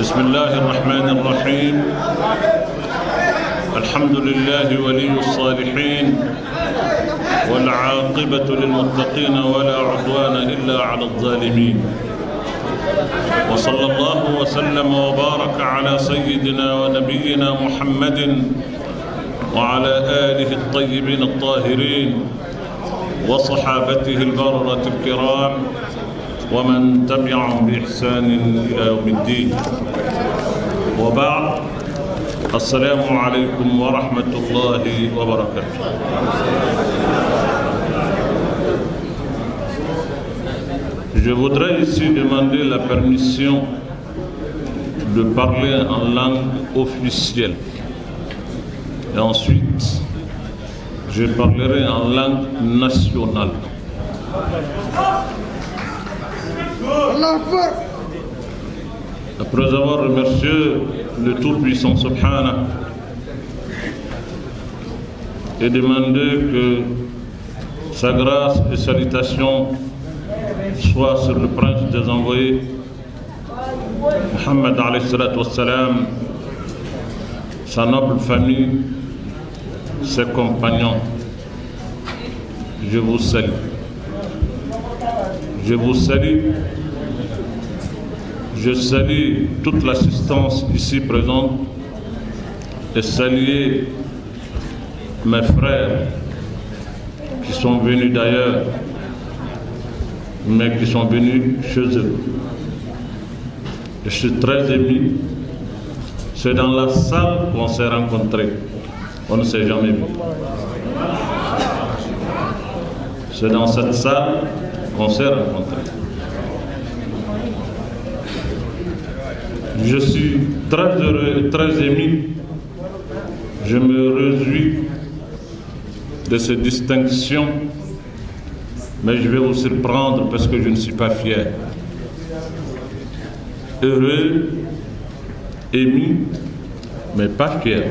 بسم الله الرحمن الرحيم الحمد لله ولي الصالحين والعاقبة للمتقين ولا عدوان إلا على الظالمين وصلى الله وسلم وبارك على سيدنا ونبينا محمد وعلى آله الطيبين الطاهرين وصحابته البررة الكرام ومن تبعهم بإحسان إلى يوم الدين وبعد السلام عليكم ورحمة الله وبركاته. Je voudrais ici demander la permission de parler en langue officielle. Et ensuite, je parlerai en langue nationale. Après avoir remercié le Tout-Puissant Subhanahu et demandé que sa grâce et salutations soient sur le prince des envoyés, Muhammad alayhi salatu wassalam, sa noble famille, ses compagnons, je vous salue. Je vous salue. Je salue toute l'assistance ici présente et saluer mes frères qui sont venus d'ailleurs, mais qui sont venus chez eux. Je suis très ému. C'est dans la salle qu'on s'est rencontrés. On ne s'est jamais vu. C'est dans cette salle qu'on s'est rencontrés. Je suis très heureux et très ému. Je me réjouis de ces distinctions, mais je vais vous surprendre parce que je ne suis pas fier. Heureux, ému, mais pas fier.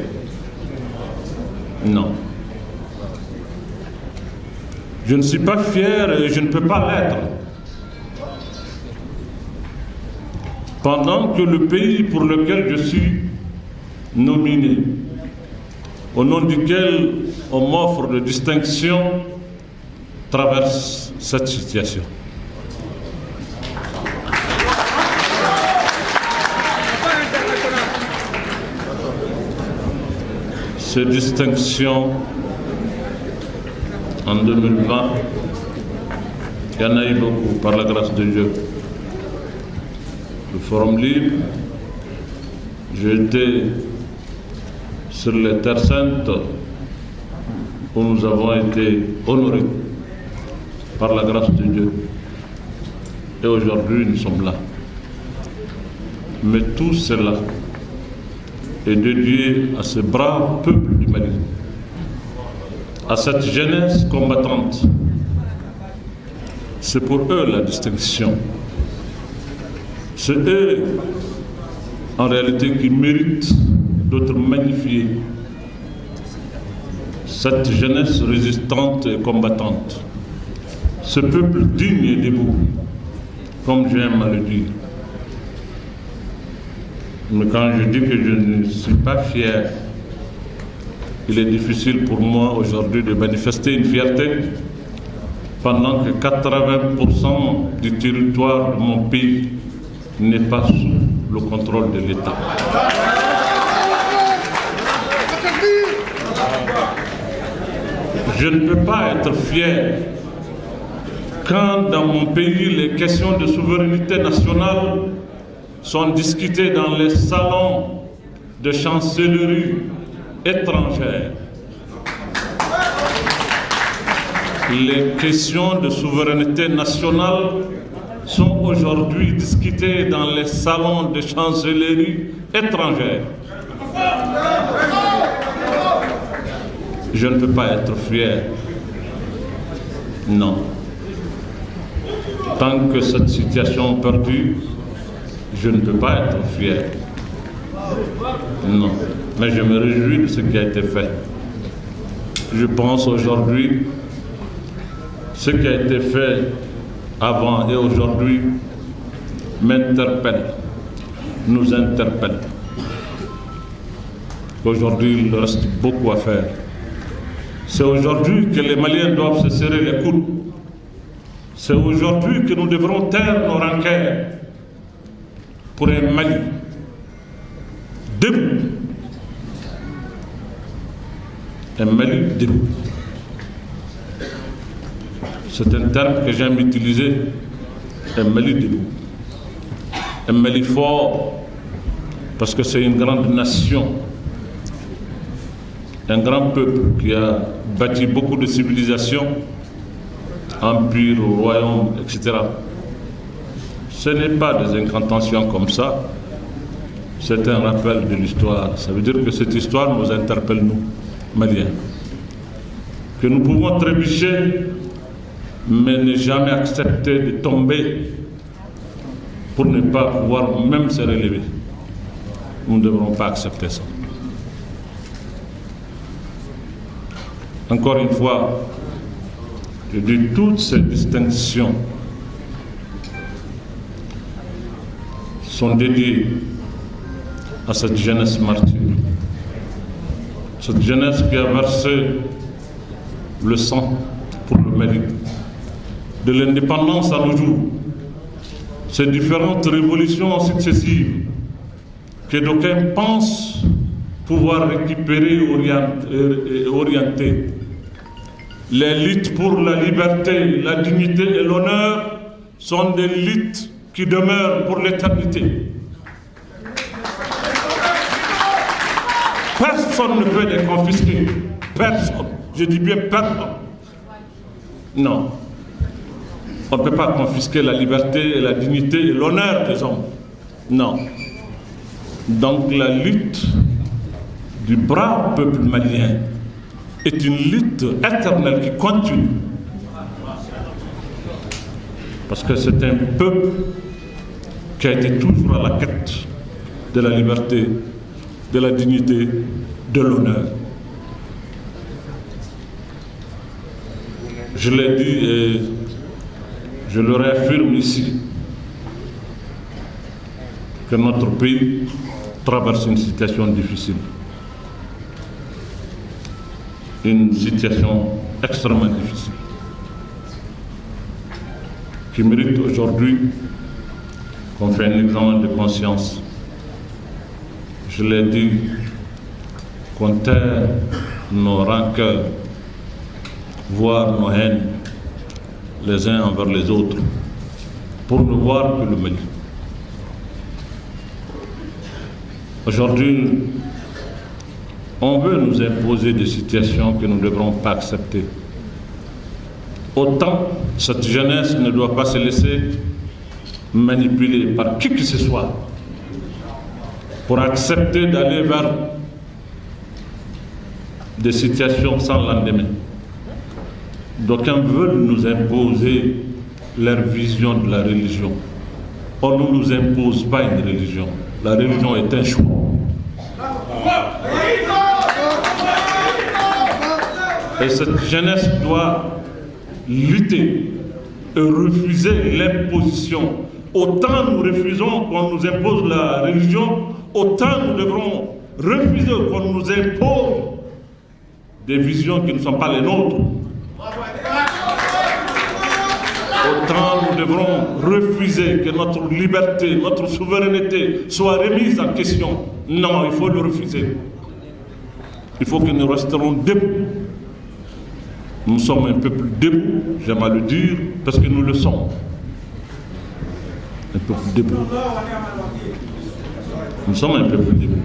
Non. Je ne suis pas fier et je ne peux pas l'être. Pendant que le pays pour lequel je suis nominé, au nom duquel on m'offre de distinction, traverse cette situation. Ces distinctions, en 2020, il y en a eu beaucoup, par la grâce de Dieu. Le Forum Libre, j'ai été sur les terres saintes où nous avons été honorés par la grâce de Dieu. Et aujourd'hui, nous sommes là. Mais tout cela est dédié à ce brave peuple du Mali, à cette jeunesse combattante. C'est pour eux la distinction. C'est eux, en réalité, qui méritent d'être magnifiés. Cette jeunesse résistante et combattante. Ce peuple digne et debout, comme j'aime à le dire. Mais quand je dis que je ne suis pas fier, il est difficile pour moi aujourd'hui de manifester une fierté pendant que 80% du territoire de mon pays n'est pas sous le contrôle de l'État. Je ne peux pas être fier quand dans mon pays les questions de souveraineté nationale sont discutées dans les salons de chancellerie étrangère. Les questions de souveraineté nationale sont aujourd'hui discutées dans les salons de chancellerie étrangère. Je ne peux pas être fier. Non. Tant que cette situation perdure, je ne peux pas être fier. Non. Mais je me réjouis de ce qui a été fait. Je pense aujourd'hui, ce qui a été fait avant et aujourd'hui m'interpelle. nous interpelle. Aujourd'hui, il reste beaucoup à faire. C'est aujourd'hui que les Maliens doivent se serrer les coudes. C'est aujourd'hui que nous devrons taire nos rancœurs pour un Mali debout. Un Mali debout. C'est un terme que j'aime utiliser. Un Mali debout. Un Mali fort, parce que c'est une grande nation. Un grand peuple qui a bâti beaucoup de civilisations, empires, royaumes, etc. Ce n'est pas des incantations comme ça, c'est un rappel de l'histoire. Ça veut dire que cette histoire nous interpelle, nous, Maliens. Que nous pouvons trébucher, mais ne jamais accepter de tomber pour ne pas pouvoir même se relever. Nous ne devrons pas accepter ça. Encore une fois, je dis toutes ces distinctions sont dédiées à cette jeunesse martyre. Cette jeunesse qui a versé le sang pour le Mali. De l'indépendance à nos jours, ces différentes révolutions successives que d'aucuns pensent pouvoir récupérer et orienter. Les luttes pour la liberté, la dignité et l'honneur sont des luttes qui demeurent pour l'éternité. Personne ne peut les confisquer. Personne. Je dis bien personne. Non. On ne peut pas confisquer la liberté et la dignité et l'honneur des hommes. Non. Donc la lutte du brave peuple malien est une lutte éternelle qui continue. Parce que c'est un peuple qui a été toujours à la quête de la liberté, de la dignité, de l'honneur. Je l'ai dit et je le réaffirme ici, que notre pays traverse une situation difficile. Une situation extrêmement difficile, qui mérite aujourd'hui qu'on fait un examen de conscience. Je l'ai dit, qu'on terre nos rancœurs, voire nos haines, les uns envers les autres, pour ne voir que le Mali. Aujourd'hui, on veut nous imposer des situations que nous ne devrons pas accepter. Autant, cette jeunesse ne doit pas se laisser manipuler par qui que ce soit pour accepter d'aller vers des situations sans lendemain. D'aucuns veulent nous imposer leur vision de la religion. On ne nous impose pas une religion. La religion est un choix. Et cette jeunesse doit lutter et refuser l'imposition. Autant nous refusons qu'on nous impose la religion, autant nous devrons refuser qu'on nous impose des visions qui ne sont pas les nôtres. Autant nous devrons refuser que notre liberté, notre souveraineté soit remise en question. Non, il faut le refuser. Il faut que nous resterons debout. Nous sommes un peuple debout, j'aime à le dire, parce que nous le sommes. Un peuple debout. Nous sommes un peuple debout.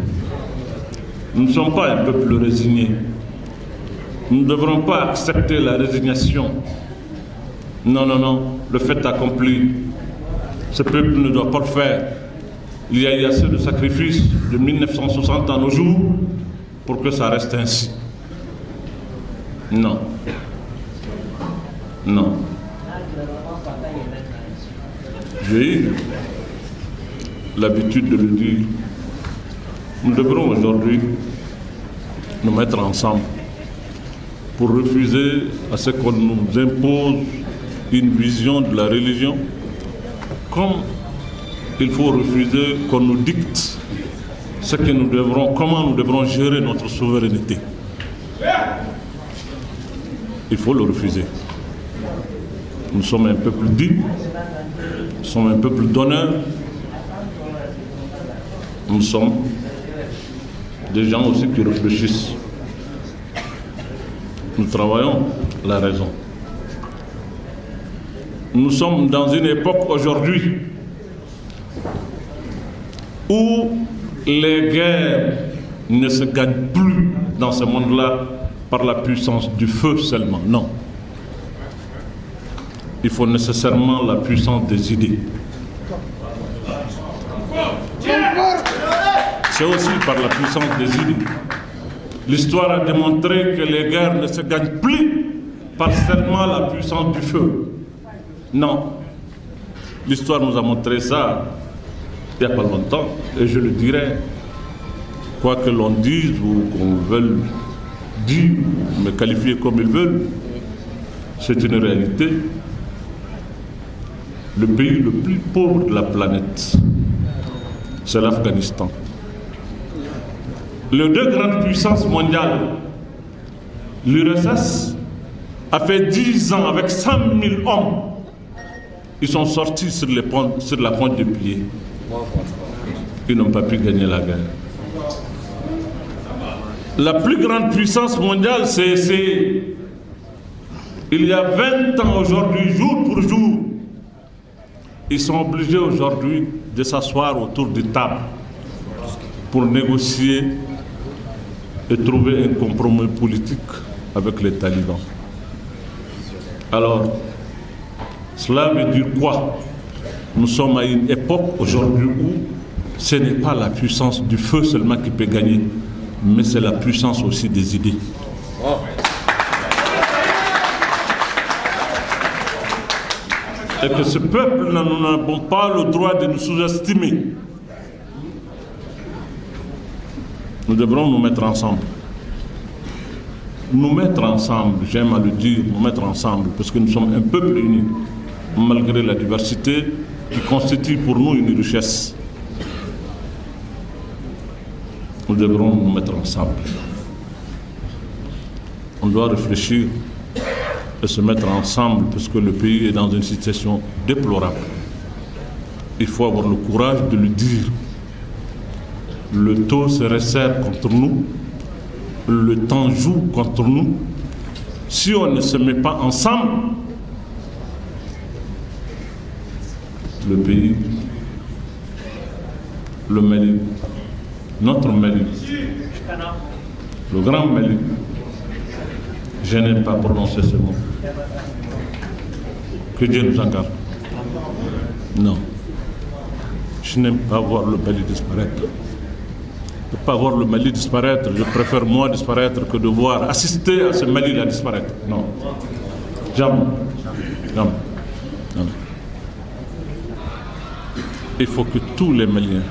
Nous ne sommes pas un peuple résigné. Nous ne devrons pas accepter la résignation. Non, non, non, le fait accompli. Ce peuple ne doit pas le faire. Il y a eu assez de sacrifices de 1960 à nos jours pour que ça reste ainsi. Non. Non. J'ai eu l'habitude de le dire. Nous devrons aujourd'hui nous mettre ensemble pour refuser à ce qu'on nous impose une vision de la religion comme il faut refuser qu'on nous dicte ce que nous devrons, comment nous devrons gérer notre souveraineté. Il faut le refuser. Nous sommes un peuple digne, nous sommes un peuple d'honneur, nous sommes des gens aussi qui réfléchissent. Nous travaillons la raison. Nous sommes dans une époque aujourd'hui où les guerres ne se gagnent plus dans ce monde-là par la puissance du feu seulement. Non. Il faut nécessairement la puissance des idées. C'est aussi par la puissance des idées. L'histoire a démontré que les guerres ne se gagnent plus par seulement la puissance du feu. Non. L'histoire nous a montré ça il n'y a pas longtemps, et je le dirai, quoi que l'on dise ou qu'on veuille dire, me qualifier comme ils veulent, c'est une réalité. Le pays le plus pauvre de la planète, c'est l'Afghanistan. Les deux grandes puissances mondiales, l'URSS a fait 10 ans avec 100 000 hommes. Ils sont sortis sur la pointe du pied. Ils n'ont pas pu gagner la guerre. La plus grande puissance mondiale, c'est il y a 20 ans aujourd'hui, jour pour jour, ils sont obligés aujourd'hui de s'asseoir autour d'une table pour négocier et trouver un compromis politique avec les talibans. Alors, cela veut dire quoi? Nous sommes à une époque aujourd'hui où ce n'est pas la puissance du feu seulement qui peut gagner, mais c'est la puissance aussi des idées. Et que ce peuple-là, nous n'avons pas le droit de nous sous-estimer. Nous devrons nous mettre ensemble. Nous mettre ensemble, j'aime à le dire, nous mettre ensemble, parce que nous sommes un peuple uni, malgré la diversité qui constitue pour nous une richesse. Nous devrons nous mettre ensemble. On doit réfléchir et se mettre ensemble parce que le pays est dans une situation déplorable. Il faut avoir le courage de le dire. Le taux se resserre contre nous, le temps joue contre nous. Si on ne se met pas ensemble, le pays, le Mali, notre Mali, le grand Mali, je n'aime pas prononcer ce mot. Que Dieu nous en garde. Non. Je n'aime pas voir le Mali disparaître. Je ne peux pas voir le Mali disparaître. Je préfère moi disparaître que de voir, assister à ce Mali-là disparaître. Non. Jamais. Jamais. Jamais. Il faut que tous les Maliens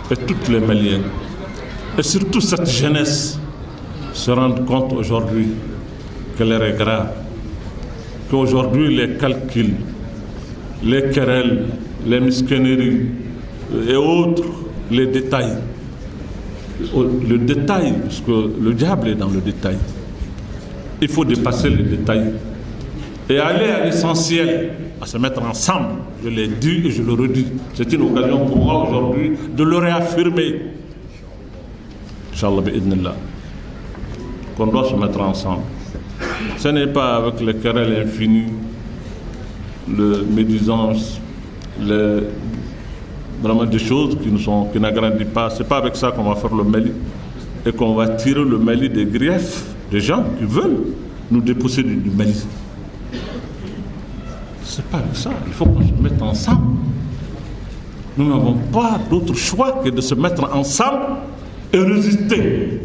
et toutes les Maliennes et surtout cette jeunesse se rendent compte aujourd'hui que l'heure est grave, qu'aujourd'hui les calculs, les querelles, les mesquineries et autres, les détails, le détail, parce que le diable est dans le détail. Il faut dépasser les détails et aller à l'essentiel, à se mettre ensemble. Je l'ai dit et je le redis. C'est une occasion pour moi aujourd'hui de le réaffirmer. Inch'Allah bi'idnillah. Qu'on doit se mettre ensemble. Ce n'est pas avec les querelles infinies, le médisance, vraiment des choses qui n'agrandissent pas. Ce n'est pas avec ça qu'on va faire le Mali et qu'on va tirer le Mali des griefs des gens qui veulent nous dépousser du Mali. C'est pas avec ça. Il faut qu'on se mette ensemble. Nous n'avons pas d'autre choix que de se mettre ensemble et résister.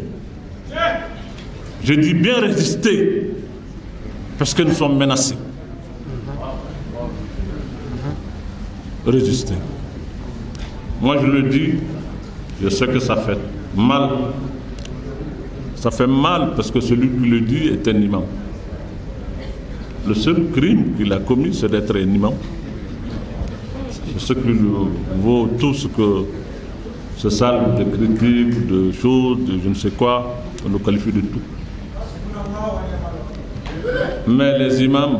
Je dis bien résister, parce que nous sommes menacés. Résister. Moi je le dis, je sais que ça fait mal. Ça fait mal parce que celui qui le dit est un imam. Le seul crime qu'il a commis, c'est d'être un imam. ce qui vaut tout ce que ce salve de critiques, de choses, de je ne sais quoi, on le qualifie de tout. Mais les imams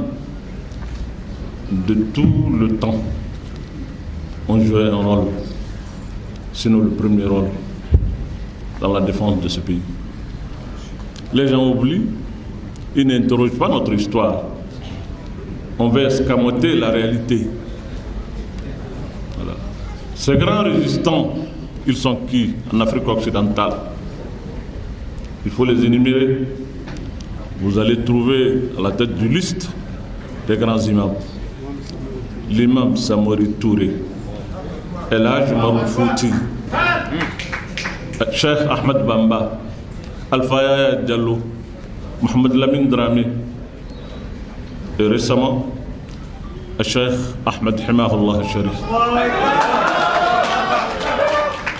de tout le temps ont joué un rôle, sinon le premier rôle, dans la défense de ce pays. Les gens oublient, ils n'interrogent pas notre histoire. On veut escamoter la réalité. Voilà. Ces grands résistants, ils sont qui en Afrique occidentale? Il faut les énumérer. Vous allez trouver à la tête du liste des grands imams. L'imam Samori Touré, El Hadj Oumar Fouti, Cheikh Ahmed Bamba, Alpha Yahya Diallo, Mohamed Lamine Dramé, et récemment, Cheikh Ahmed Himahullah Sharif.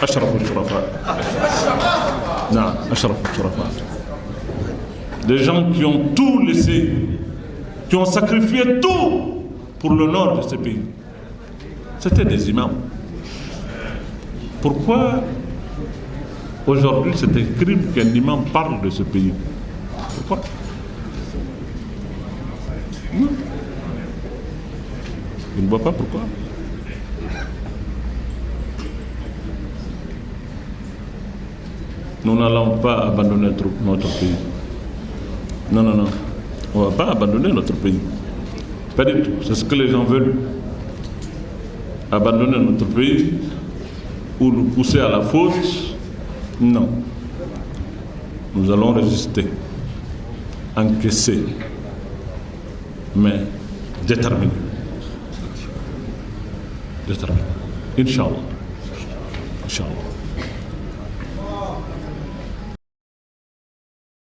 Ashraf al-Shurafa. Non, Ashraf al-Shurafa. Des gens qui ont tout laissé, qui ont sacrifié tout pour l'honneur de ce pays. C'était des imams. Pourquoi aujourd'hui c'est un crime qu'un imam parle de ce pays? Pourquoi? Je ne vois pas pourquoi. Nous n'allons pas abandonner notre pays. Non, non, non. On ne va pas abandonner notre pays. Pas du tout. C'est ce que les gens veulent. Abandonner notre pays ou nous pousser à la faute. Non. Nous allons résister. Encaisser. Mais déterminés. Déterminés. Inch'Allah. Inch'Allah.